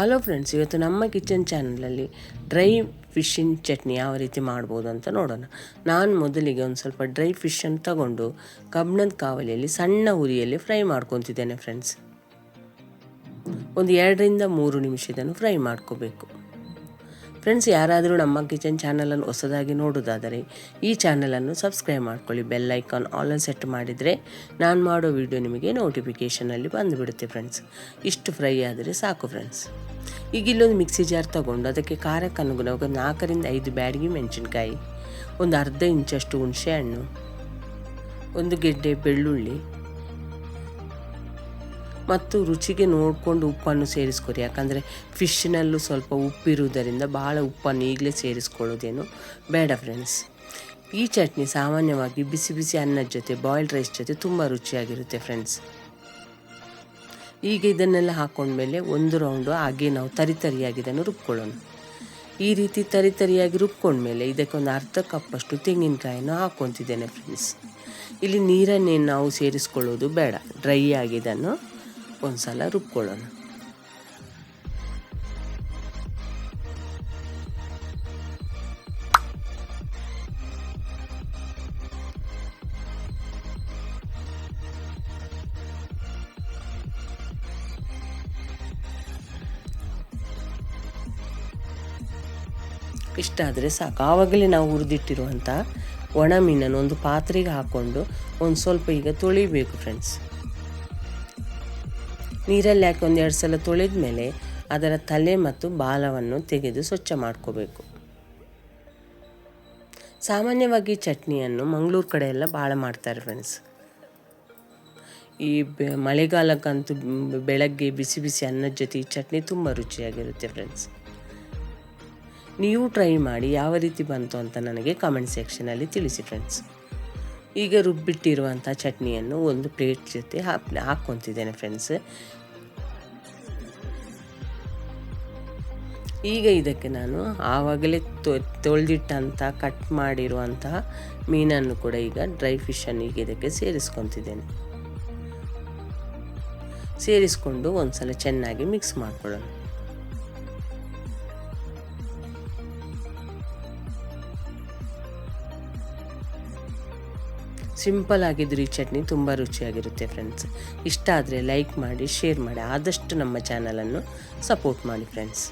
Hello friends, ಇವತ್ತು ನಮ್ಮ kitchen ಚಾನಲಲ್ಲಿ ಡ್ರೈ ಫಿಶ್ಶಿನ ಚಟ್ನಿ ಯಾವ ರೀತಿ ಮಾಡ್ಬೋದು ಅಂತ ನೋಡೋಣ. ನಾನು ಮೊದಲಿಗೆ ಒಂದು ಸ್ವಲ್ಪ ಡ್ರೈ ಫಿಶನ್ನು ತಗೊಂಡು ಕಬ್ಬಿಣದ ಕಾವಲಿಯಲ್ಲಿ ಸಣ್ಣ ಉರಿಯಲ್ಲಿ ಫ್ರೈ ಮಾಡ್ಕೊತಿದ್ದೇನೆ ಫ್ರೆಂಡ್ಸ್. ಒಂದು 2-3 ನಿಮಿಷ ಇದನ್ನು ಫ್ರೈ ಮಾಡ್ಕೋಬೇಕು. ಫ್ರೆಂಡ್ಸ್, ಯಾರಾದರೂ ನಮ್ಮ ಕಿಚನ್ ಚಾನಲನ್ನು ಹೊಸದಾಗಿ ನೋಡೋದಾದರೆ ಈ ಚಾನಲನ್ನು ಸಬ್ಸ್ಕ್ರೈಬ್ ಮಾಡ್ಕೊಳ್ಳಿ. ಬೆಲ್ ಐಕಾನ್ ಆಲ್ ಸೆಟ್ ಮಾಡಿದರೆ ನಾನು ಮಾಡೋ ವಿಡಿಯೋ ನಿಮಗೆ ನೋಟಿಫಿಕೇಷನಲ್ಲಿ ಬಂದುಬಿಡುತ್ತೆ ಫ್ರೆಂಡ್ಸ್. ಇಷ್ಟು ಫ್ರೈ ಆದರೆ ಸಾಕು ಫ್ರೆಂಡ್ಸ್. ಈಗ ಇಲ್ಲೊಂದು ಮಿಕ್ಸಿ ಜಾರ್ ತೊಗೊಂಡು ಅದಕ್ಕೆ ಖಾರಕ್ಕೆ ಅನುಗುಣವಾಗಿ 4-5 ಬ್ಯಾಡಗಿ ಮೆಣಸಿನ್ಕಾಯಿ, ಒಂದು ಅರ್ಧ ಇಂಚಷ್ಟು ಹುಣಸೆ ಹಣ್ಣು, ಒಂದು ಗೆಡ್ಡೆ ಬೆಳ್ಳುಳ್ಳಿ ಮತ್ತು ರುಚಿಗೆ ನೋಡಿಕೊಂಡು ಉಪ್ಪನ್ನು ಸೇರಿಸ್ಕೊರಿ. ಯಾಕಂದರೆ ಫಿಶ್ನಲ್ಲೂ ಸ್ವಲ್ಪ ಉಪ್ಪಿರುವುದರಿಂದ ಭಾಳ ಉಪ್ಪನ್ನು ಈಗಲೇ ಸೇರಿಸ್ಕೊಳ್ಳೋದೇನು ಬೇಡ ಫ್ರೆಂಡ್ಸ್. ಈ ಚಟ್ನಿ ಸಾಮಾನ್ಯವಾಗಿ ಬಿಸಿ ಬಿಸಿ ಅನ್ನದ ಜೊತೆ ಬಾಯ್ಲ್ಡ್ ರೈಸ್ ಜೊತೆ ತುಂಬ ರುಚಿಯಾಗಿರುತ್ತೆ ಫ್ರೆಂಡ್ಸ್. ಈಗ ಇದನ್ನೆಲ್ಲ ಹಾಕ್ಕೊಂಡ್ಮೇಲೆ ಒಂದು ರೌಂಡು ಹಾಗೆ ನಾವು ತರಿಯಾಗಿ ಇದನ್ನು ರುಬ್ಕೊಳ್ಳೋಣ. ಈ ರೀತಿ ತರಿಯಾಗಿ ರುಬ್ಕೊಂಡ್ಮೇಲೆ ಇದಕ್ಕೊಂದು ಅರ್ಧ ಕಪ್ಪಷ್ಟು ತೆಂಗಿನಕಾಯನ್ನು ಹಾಕ್ಕೊತಿದ್ದೇನೆ ಫ್ರೆಂಡ್ಸ್. ಇಲ್ಲಿ ನೀರನ್ನೇನು ನಾವು ಸೇರಿಸ್ಕೊಳ್ಳೋದು ಬೇಡ, ಡ್ರೈ ಆಗಿ ಇದನ್ನು ಒಂದು ಸಲ ರುಬ್ಕೊಳ್ಳೋಣ. ಇಷ್ಟಾದರೆ ಸಾಕು. ಆವಾಗಲೇ ನಾವು ಹುರಿದಿಟ್ಟಿರುವಂಥ ಒಣ ಮೀನನ್ನು ಒಂದು ಪಾತ್ರೆಗೆ ಹಾಕ್ಕೊಂಡು ಒಂದು ಸ್ವಲ್ಪ ಈಗ ತೊಳಿಬೇಕು ಫ್ರೆಂಡ್ಸ್. ನೀರಲ್ಲಿ ಹಾಕಿ 1-2 ಸಲ ತೊಳೆದ ಮೇಲೆ ಅದರ ತಲೆ ಮತ್ತು ಬಾಲವನ್ನು ತೆಗೆದು ಸ್ವಚ್ಛ ಮಾಡ್ಕೋಬೇಕು. ಸಾಮಾನ್ಯವಾಗಿ ಚಟ್ನಿಯನ್ನು ಮಂಗಳೂರು ಕಡೆ ಎಲ್ಲ ಭಾಳ ಮಾಡ್ತಾರೆ ಫ್ರೆಂಡ್ಸ್. ಈ ಮಳೆಗಾಲಕ್ಕಂತೂ ಬೆಳಗ್ಗೆ ಬಿಸಿ ಬಿಸಿ ಅನ್ನದ ಜೊತೆ ಈ ಚಟ್ನಿ ತುಂಬ ರುಚಿಯಾಗಿರುತ್ತೆ ಫ್ರೆಂಡ್ಸ್. ನೀವು ಟ್ರೈ ಮಾಡಿ ಯಾವ ರೀತಿ ಬಂತು ಅಂತ ನನಗೆ ಕಮೆಂಟ್ ಸೆಕ್ಷನಲ್ಲಿ ತಿಳಿಸಿ ಫ್ರೆಂಡ್ಸ್. ಈಗ ರುಬ್ಬಿಟ್ಟಿರುವಂಥ ಚಟ್ನಿಯನ್ನು ಒಂದು ಪ್ಲೇಟ್ ಜೊತೆ ಹಾಕ್ಕೊತಿದ್ದೇನೆ ಫ್ರೆಂಡ್ಸ್. ಈಗ ಇದಕ್ಕೆ ನಾನು ಆವಾಗಲೇ ತೊಳೆದಿಟ್ಟಂಥ ಕಟ್ ಮಾಡಿರುವಂತಹ ಮೀನನ್ನು ಕೂಡ ಈಗ ಡ್ರೈ ಫಿಶನ್ನು ಈಗ ಇದಕ್ಕೆ ಸೇರಿಸ್ಕೊತಿದ್ದೇನೆ. ಸೇರಿಸ್ಕೊಂಡು ಒಂದು ಸಲ ಚೆನ್ನಾಗಿ ಮಿಕ್ಸ್ ಮಾಡ್ಕೊಳ್ಳೋಣ. ಸಿಂಪಲ್ ಆಗಿದ್ರು ಈ ಚಟ್ನಿ ತುಂಬ ರುಚಿಯಾಗಿರುತ್ತೆ ಫ್ರೆಂಡ್ಸ್. ಇಷ್ಟ ಆದರೆ ಲೈಕ್ ಮಾಡಿ, ಶೇರ್ ಮಾಡಿ, ಆದಷ್ಟು ನಮ್ಮ ಚಾನಲನ್ನು ಸಪೋರ್ಟ್ ಮಾಡಿ ಫ್ರೆಂಡ್ಸ್.